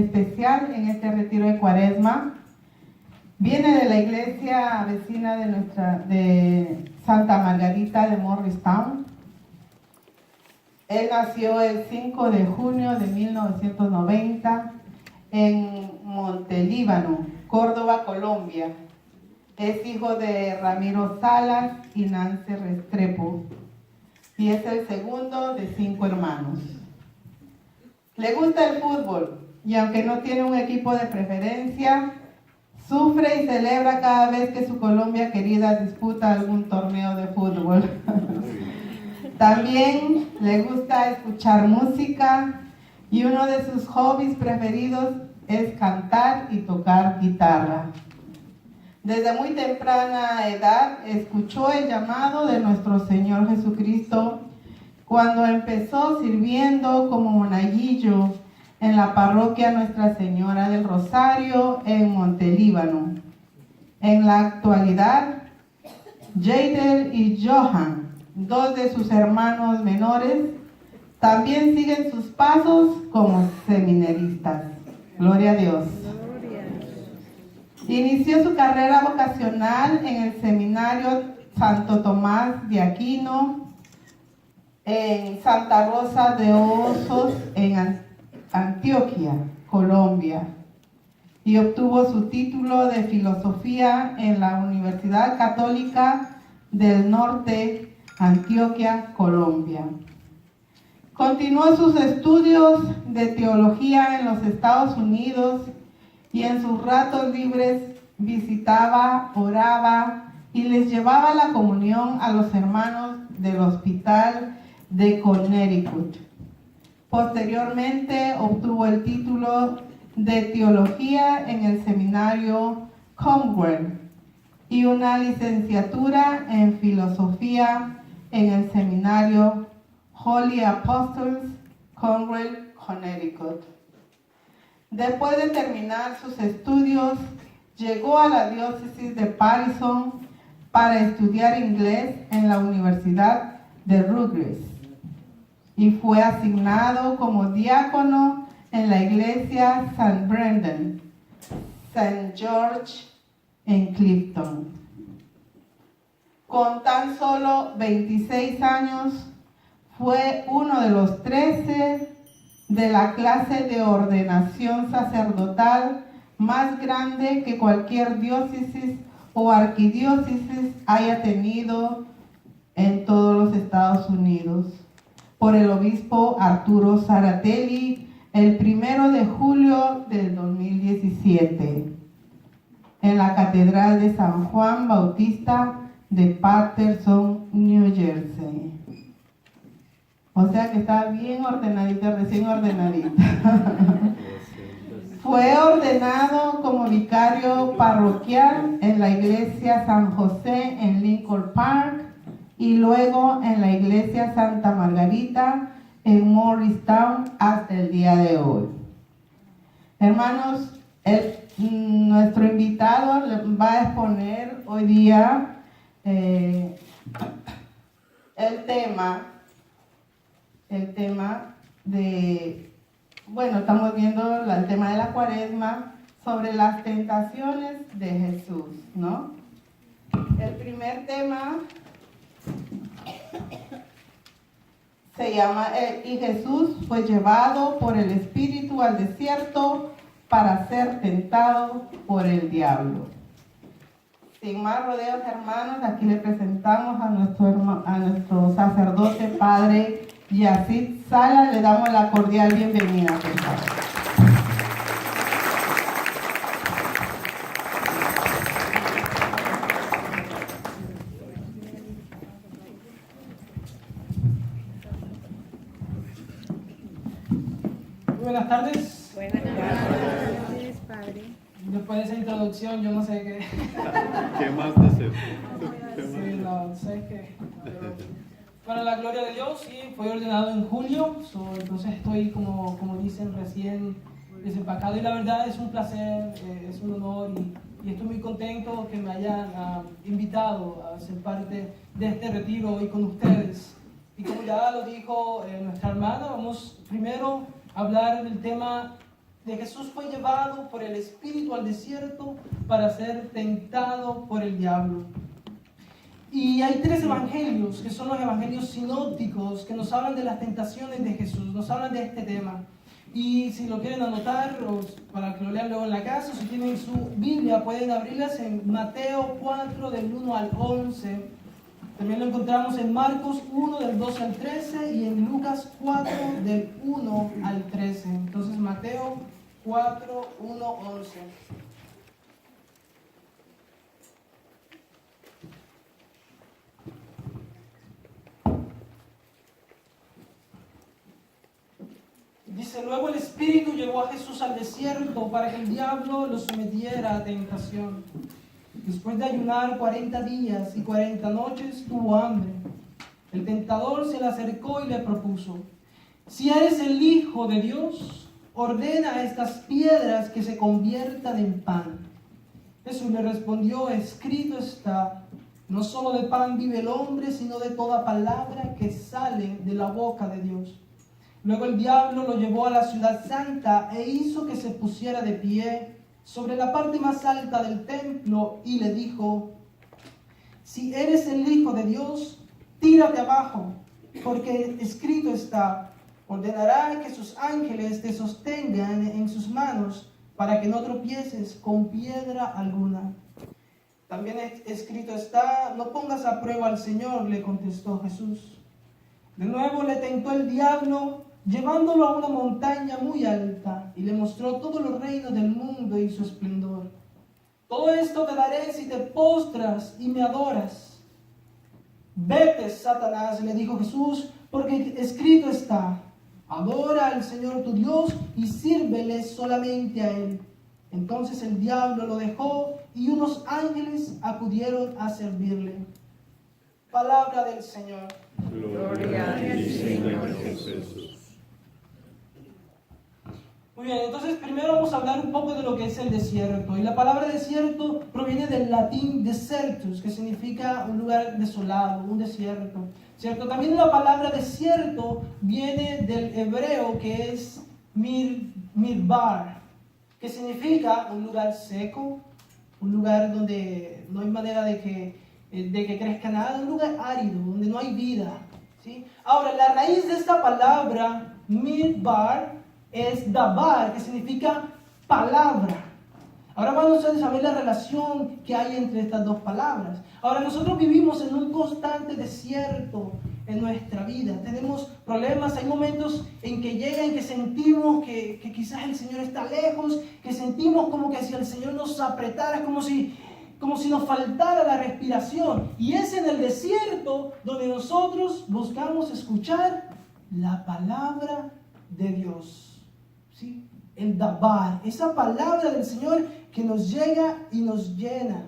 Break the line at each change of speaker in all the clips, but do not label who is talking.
especial en este retiro de Cuaresma. Viene de la iglesia vecina de Santa Margarita de Morristown. Él nació el 5 de junio de 1990 en Montelíbano, Córdoba, Colombia. Es hijo de Ramiro Salas y Nancy Restrepo y es el segundo de 5 hermanos. Le gusta el fútbol y aunque no tiene un equipo de preferencia, sufre y celebra cada vez que su Colombia querida disputa algún torneo de fútbol. También le gusta escuchar música y uno de sus hobbies preferidos es cantar y tocar guitarra. Desde muy temprana edad escuchó el llamado de nuestro Señor Jesucristo cuando empezó sirviendo como monaguillo en la parroquia Nuestra Señora del Rosario en Montelíbano. En la actualidad, Jadel y Johan, dos de sus hermanos menores, también siguen sus pasos como seminaristas. Gloria a Dios. Inició su carrera vocacional en el seminario Santo Tomás de Aquino, en Santa Rosa de Osos, en Antioquia, Colombia, y obtuvo su título de filosofía en la Universidad Católica del Norte, Antioquia, Colombia. Continuó sus estudios de teología en los Estados Unidos y en sus ratos libres visitaba, oraba y les llevaba la comunión a los hermanos del hospital de Connecticut. Posteriormente obtuvo el título de teología en el seminario Conwell y una licenciatura en filosofía en el seminario Holy Apostles, Conwell, Connecticut. Después de terminar sus estudios, llegó a la diócesis de Patterson para estudiar inglés en la Universidad de Rutgers y fue asignado como diácono en la iglesia St. Brendan, St. George en Clifton. Con tan solo 26 años, fue uno de los 13 de la clase de ordenación sacerdotal más grande que cualquier diócesis o arquidiócesis haya tenido en todos los Estados Unidos, por el obispo Arturo Zaratelli, el 1 de julio del 2017, en la Catedral de San Juan Bautista de Patterson, New Jersey. O sea que está bien ordenadita, recién ordenadita. Fue ordenado como vicario parroquial en la iglesia San José en Lincoln Park y luego en la iglesia Santa Margarita en Morristown hasta el día de hoy. Hermanos, nuestro invitado va a exponer hoy día el tema de, bueno, estamos viendo el tema de la Cuaresma sobre las tentaciones de Jesús, ¿no? El primer tema se llama y Jesús fue llevado por el Espíritu al desierto para ser tentado por el diablo. Sin más rodeos, hermanos, aquí le presentamos a nuestro sacerdote padre Yacid Sala. Le damos la cordial bienvenida, por favor.
Buenas tardes.
Buenas tardes, padre.
Después de esa introducción, yo no sé qué.
¿Qué más deseo?
Sí, no sé qué. Para la gloria de Dios, sí, fue ordenado en julio, entonces estoy, como dicen, recién desempacado y la verdad es un placer, es un honor y estoy muy contento que me hayan invitado a ser parte de este retiro hoy con ustedes. Y como ya lo dijo nuestra hermana, vamos primero a hablar del tema de Jesús fue llevado por el Espíritu al desierto para ser tentado por el diablo. Y hay 3 evangelios, que son los evangelios sinópticos, que nos hablan de las tentaciones de Jesús, nos hablan de este tema. Y si lo quieren anotar, o para que lo lean luego en la casa, o si tienen su Biblia, pueden abrirlas en Mateo 4, del 1 al 11. También lo encontramos en Marcos 1, del 12 al 13, y en Lucas 4, del 1 al 13. Entonces, Mateo 4, 1, 11. Dice, luego el Espíritu llevó a Jesús al desierto para que el diablo lo sometiera a tentación. Después de ayunar 40 días y 40 noches, tuvo hambre. El tentador se le acercó y le propuso, si eres el Hijo de Dios, ordena a estas piedras que se conviertan en pan. Jesús le respondió, escrito está, no solo de pan vive el hombre, sino de toda palabra que sale de la boca de Dios. Luego el diablo lo llevó a la ciudad santa e hizo que se pusiera de pie sobre la parte más alta del templo y le dijo, si eres el Hijo de Dios, tírate abajo, porque escrito está, ordenará que sus ángeles te sostengan en sus manos para que no tropieces con piedra alguna. También escrito está, no pongas a prueba al Señor, le contestó Jesús. De nuevo le tentó el diablo, llevándolo a una montaña muy alta, y le mostró todos los reinos del mundo y su esplendor. Todo esto te daré si te postras y me adoras. Vete, Satanás, le dijo Jesús, porque escrito está, adora al Señor tu Dios y sírvele solamente a Él. Entonces el diablo lo dejó y unos ángeles acudieron a servirle. Palabra del Señor.
Gloria a ti, Señor Jesús.
Muy bien, entonces primero vamos a hablar un poco de lo que es el desierto. Y la palabra desierto proviene del latín desertus, que significa un lugar desolado, un desierto. ¿Cierto? También la palabra desierto viene del hebreo que es mirbar, que significa un lugar seco, un lugar donde no hay manera de que crezca nada, un lugar árido, donde no hay vida. ¿Sí? Ahora, la raíz de esta palabra, mirbar, es dabar, que significa palabra. Ahora van ustedes a ver la relación que hay entre estas dos palabras. Ahora, nosotros vivimos en un constante desierto en nuestra vida. Tenemos problemas, hay momentos en que llegan, que sentimos que quizás el Señor está lejos, que sentimos como que si el Señor nos apretara, como si nos faltara la respiración. Y es en el desierto donde nosotros buscamos escuchar la palabra de Dios. ¿Sí? El dabar, esa palabra del Señor que nos llega y nos llena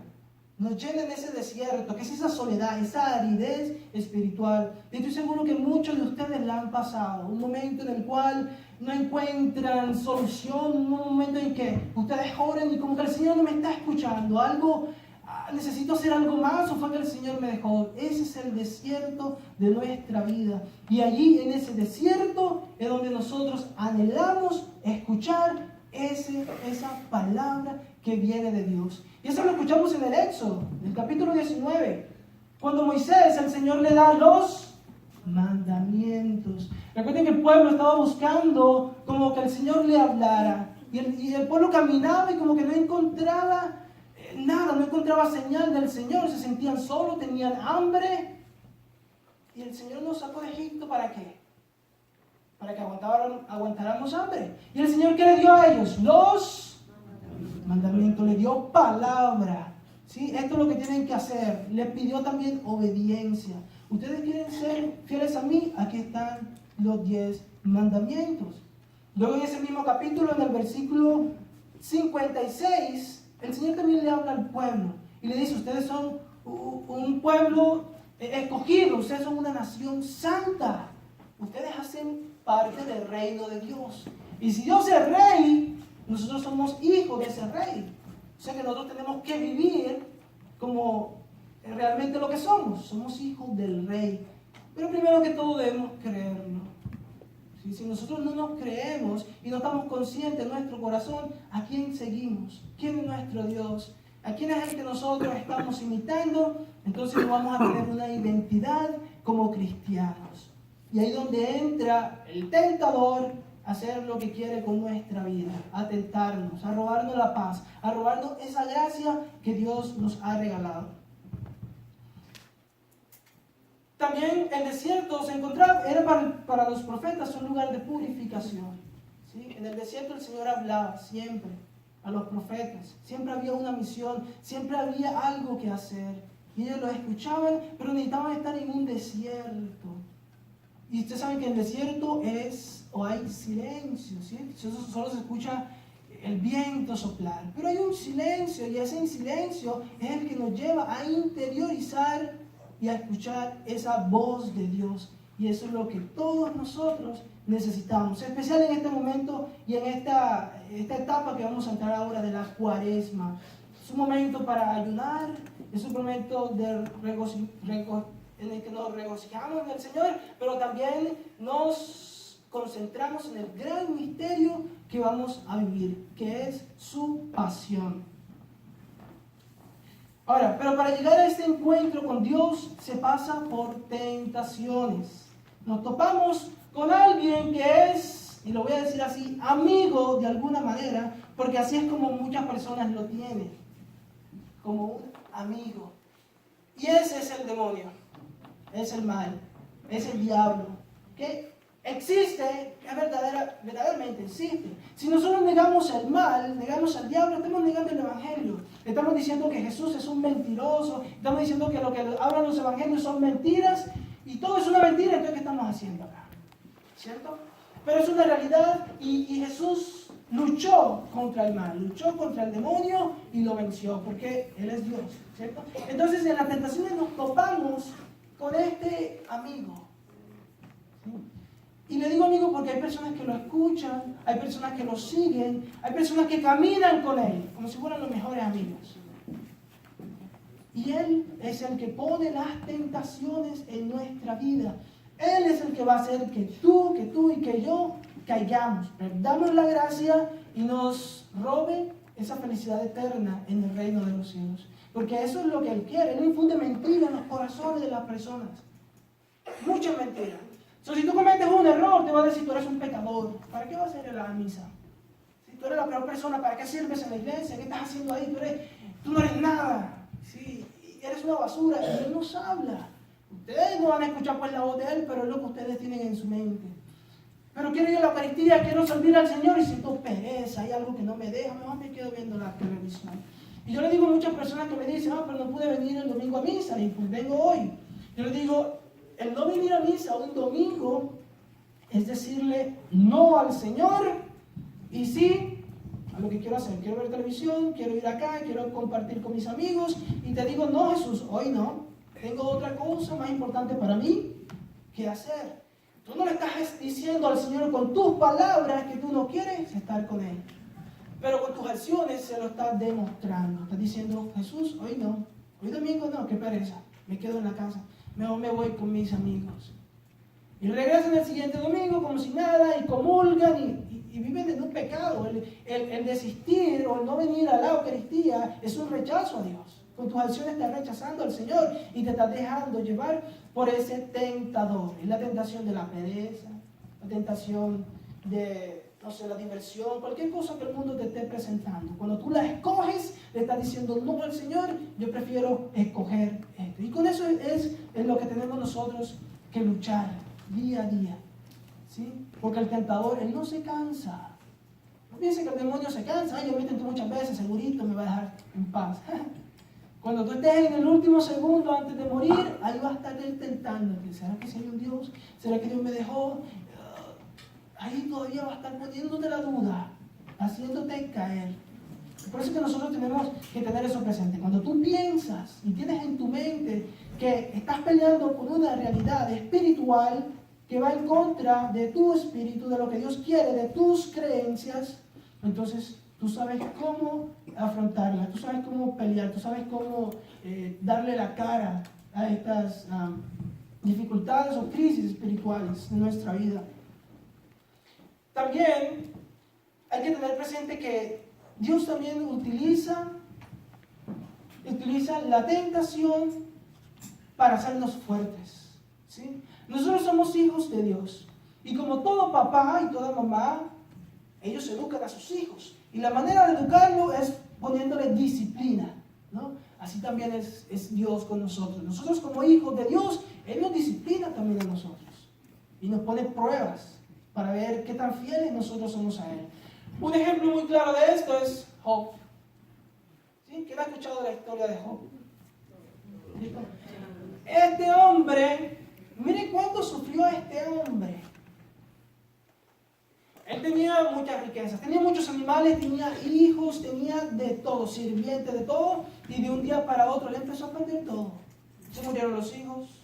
en ese desierto, que es esa soledad, esa aridez espiritual. Y estoy seguro que muchos de ustedes la han pasado, un momento en el cual no encuentran solución, un momento en que ustedes oran y como que el Señor no me está escuchando, necesito hacer algo más o fue que el Señor me dejó. Ese es el desierto de nuestra vida. Y allí en ese desierto es donde nosotros anhelamos escuchar esa palabra que viene de Dios. Y eso lo escuchamos en el Éxodo, en el capítulo 19, cuando Moisés, el Señor le da los mandamientos. Recuerden que el pueblo estaba buscando como que el Señor le hablara. Y el pueblo caminaba y como que no encontraba nada, no encontraba señal del Señor, se sentían solos, tenían hambre. Y el Señor nos sacó de Egipto, ¿para qué? Para que aguantáramos hambre. Y el Señor, ¿qué le dio a ellos? Los mandamientos, le dio palabra. ¿Sí? Esto es lo que tienen que hacer. Les pidió también obediencia. Ustedes quieren ser fieles a mí, aquí están los 10 mandamientos. Luego en ese mismo capítulo, en el versículo 56, el Señor también le habla al pueblo y le dice, ustedes son un pueblo escogido, ustedes son una nación santa, ustedes hacen parte del reino de Dios. Y si Dios es rey, nosotros somos hijos de ese rey. O sea que nosotros tenemos que vivir como realmente lo que somos hijos del rey. Pero primero que todo debemos creerlo. ¿sí? Si nosotros no nos creemos y no estamos conscientes en nuestro corazón, ¿a quién seguimos? ¿Quién es nuestro Dios? ¿A quién es el que nosotros estamos imitando? Entonces no vamos a tener una identidad como cristianos. Y ahí es donde entra el tentador a hacer lo que quiere con nuestra vida, a tentarnos, a robarnos la paz, a robarnos esa gracia que Dios nos ha regalado. También el desierto se encontraba, era para los profetas un lugar de purificación. ¿Sí? En el desierto el Señor hablaba siempre a los profetas, siempre había una misión, siempre había algo que hacer. Y ellos lo escuchaban, pero necesitaban estar en un desierto. Y ustedes saben que en el desierto hay silencio, ¿sí? Solo se escucha el viento soplar. Pero hay un silencio, y ese silencio es el que nos lleva a interiorizar y a escuchar esa voz de Dios. Y eso es lo que todos nosotros necesitamos, en especial en este momento y en esta etapa que vamos a entrar ahora de la Cuaresma. Es un momento para ayunar, es un momento en el que nos regocijamos en el Señor, pero también nos concentramos en el gran misterio que vamos a vivir, que es su pasión. Ahora, pero para llegar a este encuentro con Dios se pasa por tentaciones. Nos topamos con alguien que es, y lo voy a decir así, amigo de alguna manera, porque así es como muchas personas lo tienen, como un amigo. Y ese es el demonio, es el mal, es el diablo, que existe, es verdaderamente existe. Si nosotros negamos el mal, negamos al diablo, estamos negando el evangelio. Estamos diciendo que Jesús es un mentiroso, estamos diciendo que lo que hablan los evangelios son mentiras, y todo es una mentira. Entonces, ¿qué estamos haciendo acá? ¿Cierto? Pero es una realidad, y Jesús luchó contra el mal, luchó contra el demonio y lo venció, porque Él es Dios, ¿cierto? Entonces, en las tentaciones nos topamos con este amigo. ¿Sí? Y le digo amigo porque hay personas que lo escuchan, hay personas que lo siguen, hay personas que caminan con Él, como si fueran los mejores amigos. Y Él es el que pone las tentaciones en nuestra vida. Él es el que va a hacer que tú y que yo caigamos, perdamos la gracia y nos robe esa felicidad eterna en el reino de los cielos. Porque eso es lo que Él quiere. Él infunde mentira en los corazones de las personas. Muchas mentiras. Si tú cometes un error, te va a decir tú eres un pecador. ¿Para qué vas a ir a la misa? Si tú eres la peor persona, ¿para qué sirves en la iglesia? ¿Qué estás haciendo ahí? Tú no eres nada. ¿Sí? Eres una basura. Y Él nos habla. Ustedes no van a escuchar pues la voz de Él, pero es lo que ustedes tienen en su mente. Pero quiero ir a la Eucaristía, quiero servir al Señor y siento pereza, hay algo que no me deja, mejor me quedo viendo la televisión. Y yo le digo a muchas personas que me dicen, pero no pude venir el domingo a misa, y pues vengo hoy. Yo le digo, el no venir a misa un domingo es decirle no al Señor y sí a lo que quiero hacer. Quiero ver televisión, quiero ir acá, quiero compartir con mis amigos, y te digo, no Jesús, hoy no. Tengo otra cosa más importante para mí que hacer. Tú no le estás diciendo al Señor con tus palabras que tú no quieres estar con Él, pero con tus acciones se lo estás demostrando. Estás diciendo, Jesús, hoy no, hoy domingo no, qué pereza, me quedo en la casa, mejor me voy con mis amigos. Y regresan el siguiente domingo como si nada, y comulgan y viven en un pecado. El desistir o el no venir a la Eucaristía es un rechazo a Dios. Con tus acciones estás rechazando al Señor y te estás dejando llevar por ese tentador. Es la tentación de la pereza, la tentación de, no sé, la diversión, cualquier cosa que el mundo te esté presentando. Cuando tú la escoges, le estás diciendo no al Señor, yo prefiero escoger esto. Y con eso es en lo que tenemos nosotros que luchar día a día. ¿Sí? Porque el tentador, él no se cansa. No pienses que el demonio se cansa. Ay, yo me intento muchas veces, segurito me va a dejar en paz. Cuando tú estés en el último segundo antes de morir, ahí va a estar él tentándote. ¿Será que soy un Dios? ¿Será que Dios me dejó? Ahí todavía va a estar poniéndote la duda, haciéndote caer. Por eso es que nosotros tenemos que tener eso presente. Cuando tú piensas y tienes en tu mente que estás peleando con una realidad espiritual que va en contra de tu espíritu, de lo que Dios quiere, de tus creencias, entonces tú sabes cómo afrontarla, tú sabes cómo pelear, tú sabes cómo darle la cara a estas dificultades o crisis espirituales en nuestra vida. también hay que tener presente que Dios también utiliza la tentación para hacernos fuertes, ¿sí? Nosotros somos hijos de Dios. Y como todo papá y toda mamá, ellos educan a sus hijos. Y la manera de educarlo es poniéndole disciplina, ¿no? Así también es Dios con nosotros. Nosotros como hijos de Dios, Él nos disciplina también a nosotros. Y nos pone pruebas para ver qué tan fieles nosotros somos a Él. Un ejemplo muy claro de esto es Job. ¿Sí? ¿Quién ha escuchado la historia de Job? ¿Listo? Este hombre, mire cuánto sufrió este hombre. Él tenía muchas riquezas, tenía muchos animales, tenía hijos, tenía de todo, sirvientes, de todo. Y de un día para otro él empezó a perder todo. Se murieron los hijos,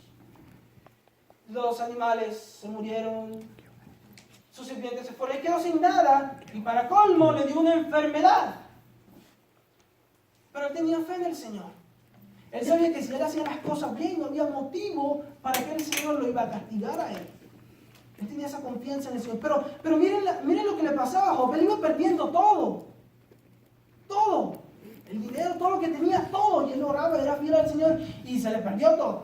los animales se murieron, sus sirvientes se fueron, él quedó sin nada. Y para colmo le dio una enfermedad. Pero él tenía fe en el Señor. Él sabía que si él hacía las cosas bien, no había motivo para que el Señor lo iba a castigar a él. Él tenía esa confianza en el Señor. Pero miren lo que le pasaba a Job. Él iba perdiendo todo. Todo. El dinero, todo lo que tenía, todo. Y él oraba, era fiel al Señor y se le perdió todo.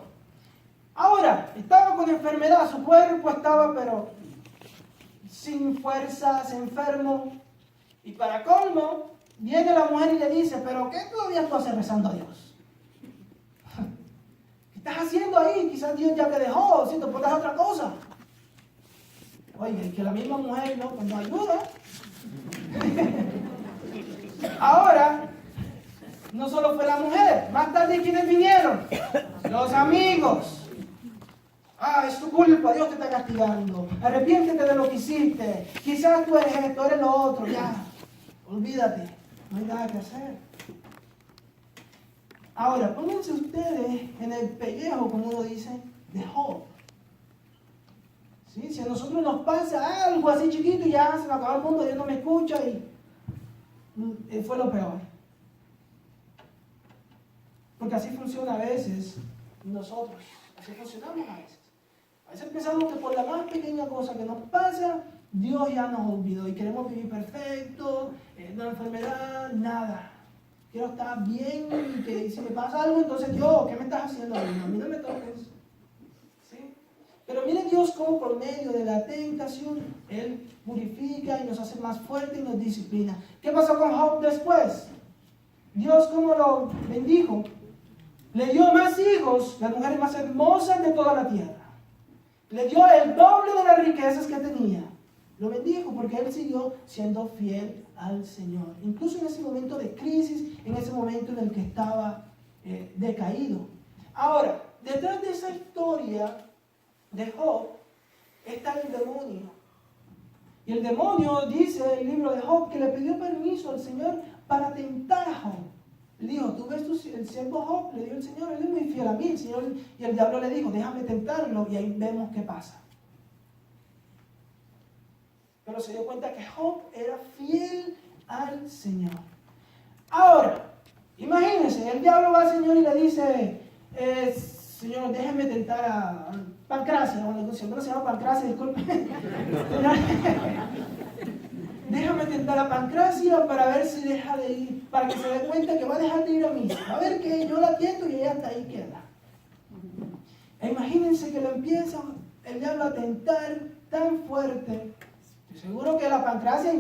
Ahora, estaba con enfermedad. Su cuerpo estaba, pero sin fuerzas, enfermo. Y para colmo, viene la mujer y le dice, ¿pero qué todavía tú haces rezando a Dios? ¿Qué estás haciendo ahí? Quizás Dios ya te dejó, si te pones otra cosa. Oye, y que la misma mujer no, pues no ayuda. Ahora, no solo fue la mujer, más tarde ¿quiénes vinieron? Los amigos. Ah, es tu culpa, Dios te está castigando. Arrepiéntete de lo que hiciste. Quizás tú eres esto, eres lo otro, ya. Olvídate, no hay nada que hacer. Ahora, pónganse ustedes en el pellejo, como uno dice, de Job. ¿Sí? Si a nosotros nos pasa algo así chiquito y ya se nos acabó el mundo, Dios no me escucha y fue lo peor. Porque así funciona a veces nosotros, así funcionamos a veces. A veces pensamos que por la más pequeña cosa que nos pasa, Dios ya nos olvidó y queremos vivir perfecto, no hay enfermedad, nada. Quiero estar bien y que si me pasa algo, entonces yo, ¿qué me estás haciendo? A mí no me toques. ¿Sí? Pero miren Dios cómo por medio de la tentación, Él purifica y nos hace más fuertes y nos disciplina. ¿Qué pasó con Job después? Dios cómo lo bendijo. Le dio más hijos, las mujeres más hermosas de toda la tierra. Le dio el doble de las riquezas que tenía. Lo bendijo porque él siguió siendo fiel al Señor. Incluso en ese momento de crisis, en ese momento en el que estaba decaído. Ahora, detrás de esa historia de Job está el demonio. Y el demonio, dice el libro de Job, que le pidió permiso al Señor para tentar a Job. Le dijo, tú ves el siervo Job, le dijo el Señor, él es muy fiel a mí, el Señor, y el diablo le dijo, déjame tentarlo, y ahí vemos qué pasa. Pero se dio cuenta que Job era fiel al Señor. Ahora, imagínense, el diablo va al Señor y le dice, Señor, déjeme tentar a Pancracia, bueno, siempre se llama Pancracia, disculpe. Déjame tentar a Pancracia para ver si deja de ir, para que se dé cuenta que va a dejar de ir a misa. A ver que yo la tiento y ella hasta ahí queda. E imagínense que lo empieza el diablo a tentar tan fuerte. Estoy seguro que la Pancracia y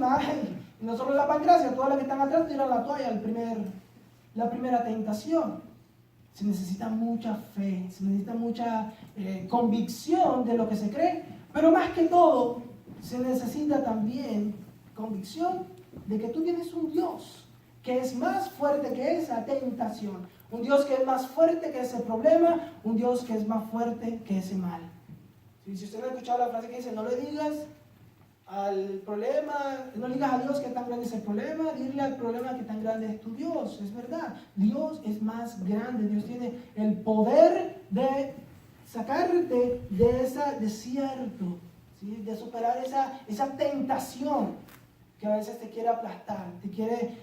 no solo la Pancracia, todas las que están atrás tiran la toalla la primera tentación. Se necesita mucha fe, se necesita mucha convicción de lo que se cree, pero más que todo se necesita también convicción de que tú tienes un Dios que es más fuerte que esa tentación, un Dios que es más fuerte que ese problema, un Dios que es más fuerte que ese mal. Si usted no ha escuchado la frase que dice, no le digas al problema, no le digas a Dios que tan grande es el problema, dile al problema que tan grande es tu Dios. Es verdad, Dios es más grande, Dios tiene el poder de sacarte de ese desierto, ¿sí? De superar esa tentación que a veces te quiere aplastar, te quiere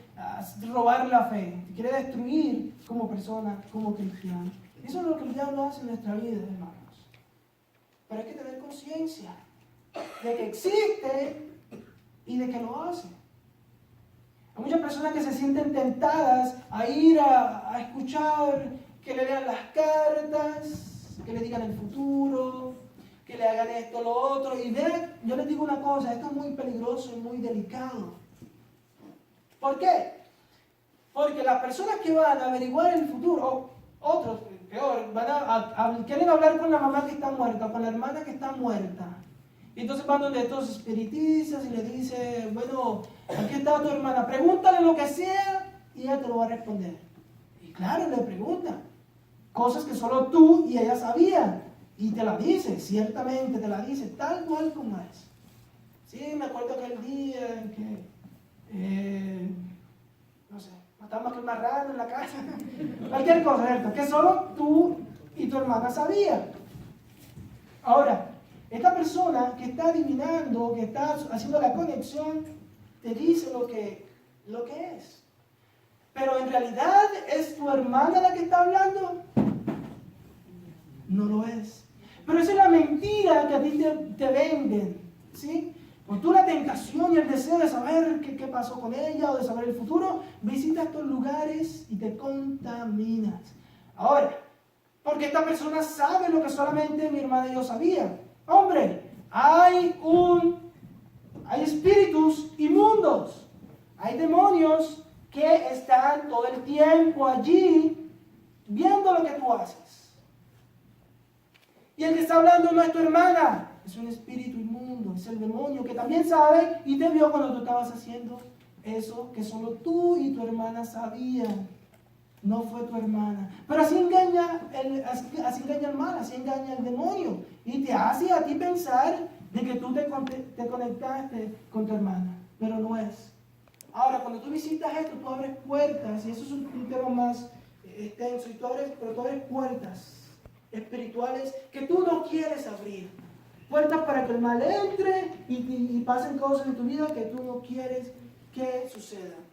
robar la fe, te quiere destruir como persona, como cristiano. Eso es lo que el diablo hace en nuestra vida, hermanos. Pero hay que tener conciencia de que existe y de que lo hace. Hay muchas personas que se sienten tentadas a ir a escuchar que le lean las cartas, que le digan el futuro, que le hagan esto, lo otro. Y vean, yo les digo una cosa, esto es muy peligroso y muy delicado. ¿Por qué? Porque las personas que van a averiguar el futuro, o otros, peor, quieren hablar con la mamá que está muerta, con la hermana que está muerta. Y entonces van donde estos espiritistas y le dicen, bueno, aquí está tu hermana, pregúntale lo que sea y ella te lo va a responder. Y claro, le pregunta cosas que solo tú y ella sabían. Y te la dice, ciertamente te la dice, tal cual como es. Sí, me acuerdo aquel día en que, no sé, matamos a aquel marrano en la casa. Cualquier cosa, ¿cierto? Que solo tú y tu hermana sabían. Ahora, esta persona que está adivinando, que está haciendo la conexión, te dice lo que es. Pero en realidad, ¿es tu hermana la que está hablando? No lo es. Pero esa es la mentira que a ti te venden, ¿sí? Cuando tú la tentación y el deseo de saber qué pasó con ella o de saber el futuro, visitas estos lugares y te contaminas. Ahora, porque esta persona sabe lo que solamente mi hermana y yo sabían. Hombre, hay espíritus inmundos, hay demonios que están todo el tiempo allí viendo lo que tú haces. Y el que está hablando no es tu hermana, es un espíritu inmundo, es el demonio que también sabe y te vio cuando tú estabas haciendo eso que solo tú y tu hermana sabían. No fue tu hermana. Pero así engaña el mal, así engaña el demonio. Y te hace a ti pensar de que tú te conectaste con tu hermana. Pero no es. Ahora, cuando tú visitas esto, tú abres puertas, y eso es un tema más extenso, pero tú abres puertas espirituales que tú no quieres abrir. Puertas para que el mal entre y pasen cosas en tu vida que tú no quieres que sucedan.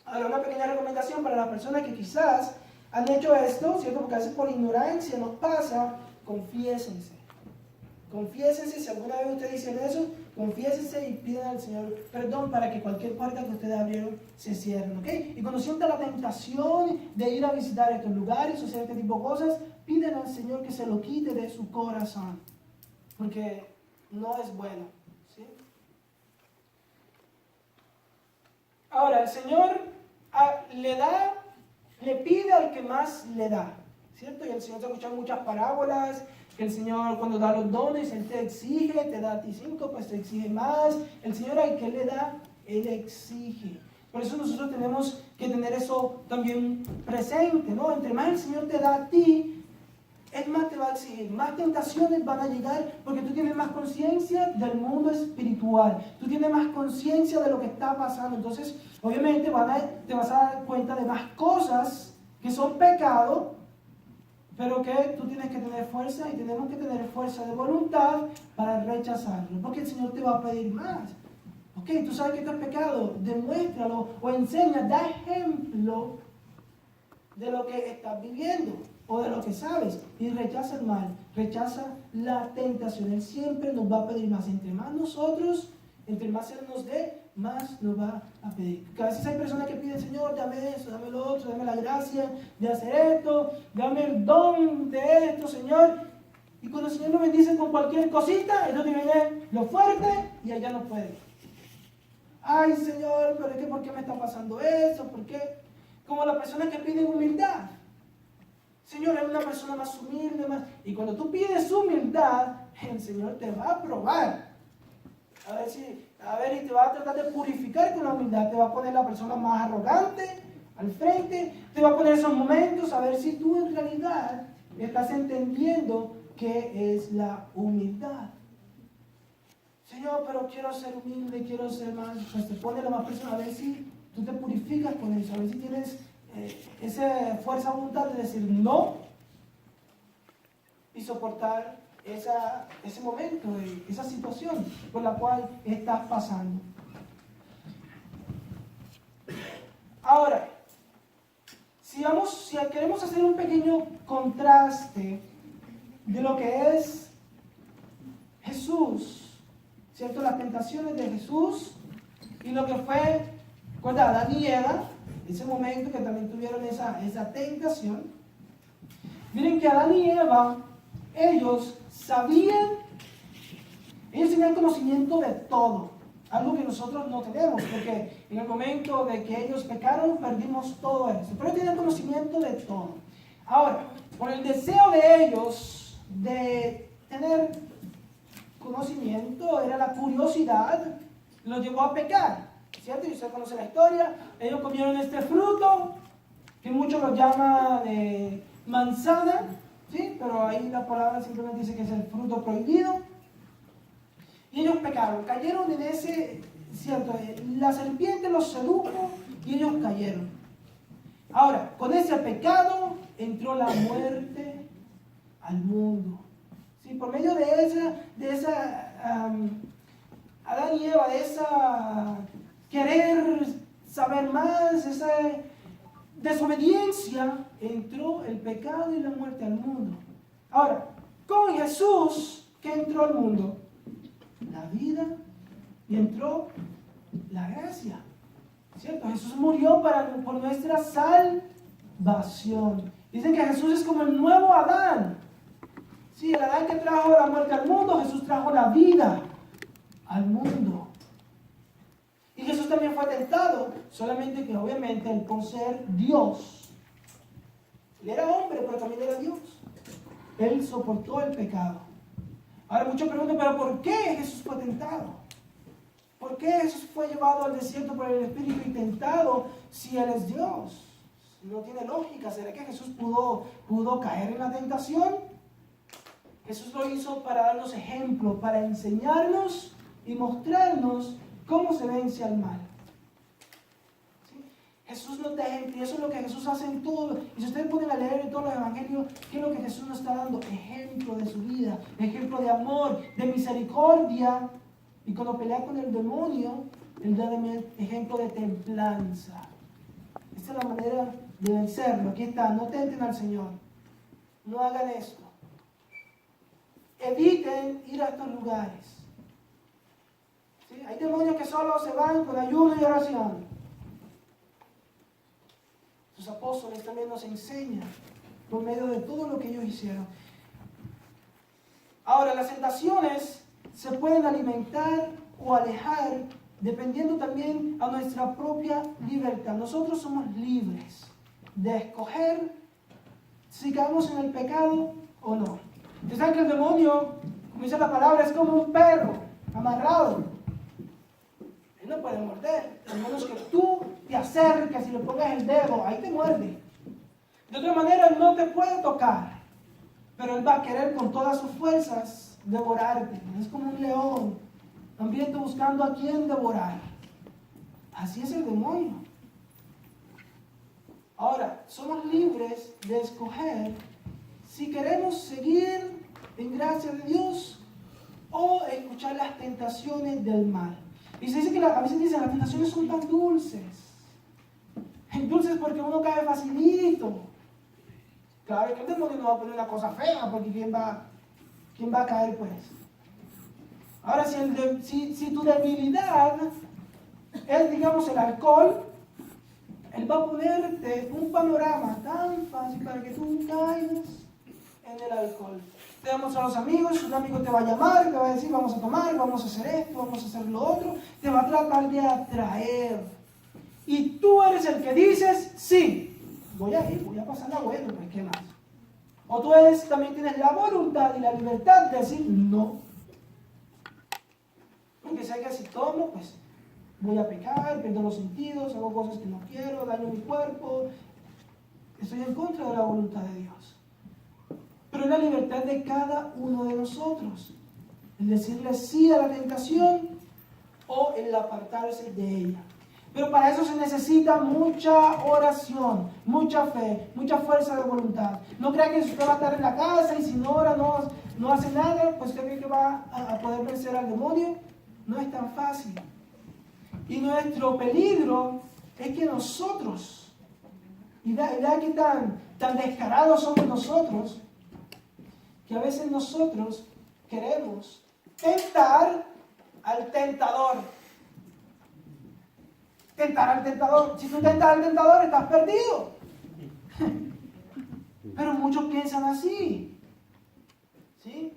Ahora, una pequeña recomendación para las personas que quizás han hecho esto, ¿cierto? Porque a veces por ignorancia nos pasa, confiésense. Confiésense, si alguna vez ustedes dicen eso, confiésense y pidan al Señor perdón para que cualquier puerta que ustedes abrieron se cierre, ¿ok? Y cuando sientan la tentación de ir a visitar estos lugares o hacer este tipo de cosas, piden al Señor que se lo quite de su corazón, porque no es bueno, ¿sí? Ahora, el Señor le pide al que más le da, ¿cierto? Y el Señor te ha escuchado muchas parábolas, que el Señor cuando da los dones, Él te exige, te da a ti 5, pues te exige más. El Señor al que le da, Él exige. Por eso nosotros tenemos que tener eso también presente, ¿no? Entre más el Señor te da a ti, Él más te va a exigir, más tentaciones van a llegar, porque tú tienes más conciencia del mundo espiritual, tú tienes más conciencia de lo que está pasando. Entonces, obviamente te vas a dar cuenta de más cosas que son pecado, pero que tú tienes que tener fuerza y tenemos que tener fuerza de voluntad para rechazarlo, porque el Señor te va a pedir más. Ok, tú sabes que esto es pecado, demuéstralo o enseña, da ejemplo de lo que estás viviendo o de lo que sabes y rechaza el mal, rechaza la tentación. Él siempre nos va a pedir más. Entre más nosotros, entre más Él nos dé, más nos va a pedir. Que a veces hay personas que piden, Señor, dame eso, dame lo otro, dame la gracia de hacer esto, dame el don de esto, Señor. Y cuando el Señor nos bendice con cualquier cosita, entonces viene lo fuerte y allá no puede. Ay, Señor, pero es que ¿por qué me está pasando eso? ¿Por qué? Como la persona que pide humildad. Señor, es una persona más humilde, más... Y cuando tú pides humildad, el Señor te va a probar. Y te va a tratar de purificar con la humildad. Te va a poner la persona más arrogante al frente. Te va a poner esos momentos a ver si tú en realidad estás entendiendo qué es la humildad. Señor, pero quiero ser humilde, quiero ser más... Pues te pone la más persona a ver si tú te purificas con eso. A ver si tienes esa fuerza de voluntad de decir no y soportar ese momento, esa situación por la cual estás pasando. Ahora, si queremos hacer un pequeño contraste de lo que es Jesús, ¿cierto? Las tentaciones de Jesús Y lo que fue, recuerda, Adán y Eva, ese momento que también tuvieron esa tentación. Miren que Adán y Eva, ellos tenían conocimiento de todo, algo que nosotros no tenemos, porque en el momento de que ellos pecaron, perdimos todo eso, pero ellos tenían conocimiento de todo. Ahora, por el deseo de ellos de tener conocimiento, era la curiosidad, los llevó a pecar, ¿cierto? Y usted conoce la historia, ellos comieron este fruto, que muchos lo llaman manzana, ¿sí? Pero ahí la palabra simplemente dice que es el fruto prohibido. Y ellos pecaron, cayeron en ese, ¿cierto? La serpiente los sedujo y ellos cayeron. Ahora, con ese pecado entró la muerte al mundo. ¿Sí? Por medio de esa Adán y Eva, de esa querer saber más, esa desobediencia, entró el pecado y la muerte al mundo. Ahora, con Jesús, ¿qué entró al mundo? La vida, y entró la gracia, ¿cierto? Jesús murió por nuestra salvación. Dicen que Jesús es como el nuevo Adán. Sí, el Adán que trajo la muerte al mundo, Jesús trajo la vida al mundo. Y Jesús también fue tentado, solamente que obviamente él por ser Dios, él era hombre, pero también era Dios. Él soportó el pecado. Ahora muchos preguntan, ¿pero por qué Jesús fue tentado? ¿Por qué Jesús fue llevado al desierto por el Espíritu y tentado si Él es Dios? No tiene lógica. ¿Será que Jesús pudo caer en la tentación? Jesús lo hizo para darnos ejemplo, para enseñarnos y mostrarnos cómo se vence al mal. ¿Sí? Jesús nos da ejemplo, y eso es lo que Jesús hace en todo. Y si ustedes pueden leer en todos los evangelios, ¿qué es lo que Jesús nos está dando? Ejemplo de su vida, ejemplo de amor, de misericordia. Y cuando pelea con el demonio, Él da ejemplo de templanza. Esta es la manera de vencerlo. Aquí está, no tenten al Señor. No hagan esto. Eviten ir a estos lugares. ¿Sí? Hay demonios que solo se van con ayuno y oración. Sus apóstoles también nos enseñan por medio de todo lo que ellos hicieron. Ahora, las tentaciones se pueden alimentar o alejar dependiendo también a nuestra propia libertad. Nosotros somos libres de escoger si caemos en el pecado o no. Ustedes saben que el demonio, como dice la palabra, es como un perro amarrado. Él no puede morder, a menos que tú te acerques y le pongas el dedo, ahí te muerde. De otra manera, él no te puede tocar, pero él va a querer con todas sus fuerzas devorarte. Es como un león, hambriento buscando a quien devorar. Así es el demonio. Ahora, somos libres de escoger si queremos seguir en gracia de Dios o escuchar las tentaciones del mal. Y se dice que a veces dicen las tentaciones son tan dulces. Dulces porque uno cae facilito. Claro que el demonio no va a poner una cosa fea, porque ¿quién va a caer pues? Ahora, si tu debilidad es, digamos, el alcohol, él va a ponerte un panorama tan fácil para que tú caigas en el alcohol. Te damos a los amigos, un amigo te va a llamar, te va a decir vamos a tomar, vamos a hacer esto, vamos a hacer lo otro, te va a tratar de atraer. Y tú eres el que dices, sí, voy a ir, voy a pasarla bueno, pues ¿qué más? O tú también tienes la voluntad y la libertad de decir no. Porque sé que si tomo, pues voy a pecar, pierdo los sentidos, hago cosas que no quiero, daño mi cuerpo. Estoy en contra de la voluntad de Dios. Pero es la libertad de cada uno de nosotros. El decirle sí a la tentación o el apartarse de ella. Pero para eso se necesita mucha oración, mucha fe, mucha fuerza de voluntad. No crea que usted va a estar en la casa y si no ora, no hace nada, pues usted cree que va a poder vencer al demonio. No es tan fácil. Y nuestro peligro es que nosotros, y vea que tan descarados somos nosotros, que a veces nosotros queremos tentar al tentador. tentar al tentador. Si tú tentas al tentador, estás perdido. Pero muchos piensan así. ¿Sí?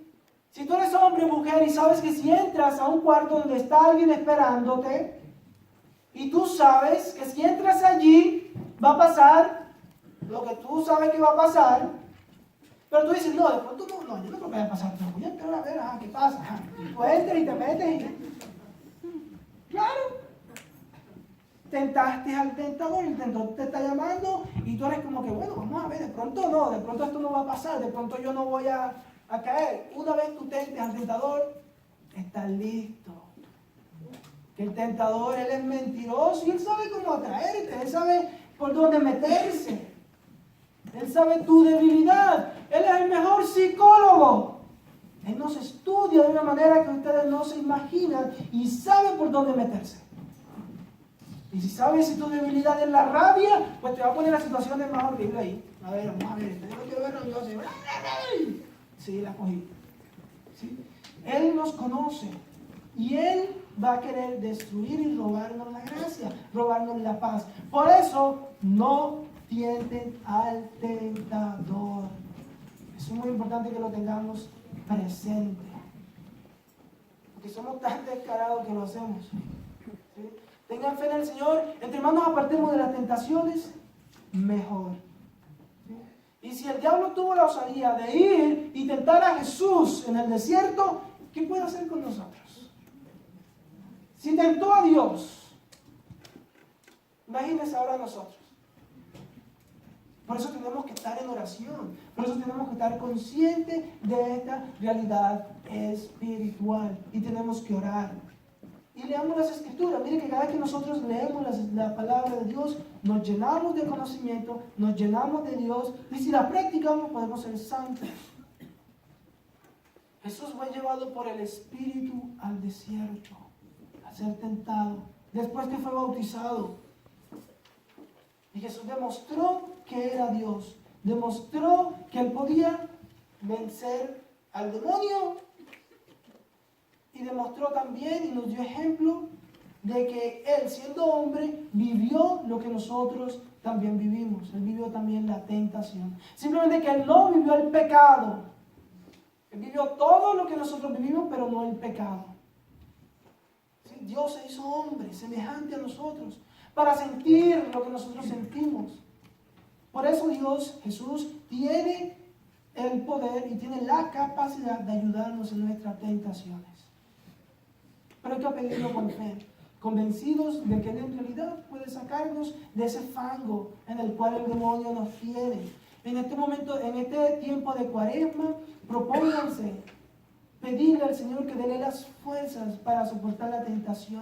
Si tú eres hombre o mujer y sabes que si entras a un cuarto donde está alguien esperándote, y tú sabes que si entras allí va a pasar lo que tú sabes que va a pasar, pero tú dices, no, de pronto no, yo no creo que vaya a pasar, pero voy a entrar a ver, ¿qué pasa? Tú entras y te metes y... Claro. Tentaste al tentador, el tentador te está llamando y tú eres como que, bueno, vamos a ver, de pronto no, de pronto esto no va a pasar, de pronto yo no voy a caer. Una vez tú tentes al tentador, estás listo. Que el tentador, él es mentiroso y él sabe cómo atraerte, él sabe por dónde meterse. Él sabe tu debilidad, él es el mejor psicólogo. Él nos estudia de una manera que ustedes no se imaginan y sabe por dónde meterse. Y si sabes si tu debilidad es la rabia, pues te va a poner las situaciones más horribles ahí. A ver, vamos a ver, yo no quiero verlo yo así. Sí, la cogí. ¿Sí? Él nos conoce y Él va a querer destruir y robarnos la gracia, robarnos la paz. Por eso, no tienten al tentador. Es muy importante que lo tengamos presente. Porque somos tan descarados que lo hacemos. ¿Sí? Tengan fe en el Señor. Entre más nos apartemos de las tentaciones, mejor. ¿Sí? Y si el diablo tuvo la osadía de ir y tentar a Jesús en el desierto, ¿qué puede hacer con nosotros? Si tentó a Dios, imagínense ahora nosotros. Por eso tenemos que estar en oración. Por eso tenemos que estar conscientes de esta realidad espiritual. Y tenemos que orar. Y leamos las Escrituras. Miren que cada vez que nosotros leemos la palabra de Dios, nos llenamos de conocimiento, nos llenamos de Dios. Y si la practicamos, podemos ser santos. Jesús fue llevado por el Espíritu al desierto, a ser tentado, después que fue bautizado. Y Jesús demostró que era Dios. Demostró que Él podía vencer al demonio. Y demostró también y nos dio ejemplo de que Él, siendo hombre, vivió lo que nosotros también vivimos. Él vivió también la tentación. Simplemente que Él no vivió el pecado. Él vivió todo lo que nosotros vivimos, pero no el pecado. ¿Sí? Dios se hizo hombre, semejante a nosotros, para sentir lo que nosotros sentimos. Por eso Dios, Jesús, tiene el poder y tiene la capacidad de ayudarnos en nuestras tentaciones. Pero hay que pedirlo con fe, convencidos de que Él en realidad puede sacarnos de ese fango en el cual el demonio nos tiene. En este momento, en este tiempo de Cuaresma, propónganse pedirle al Señor que dé las fuerzas para soportar la tentación.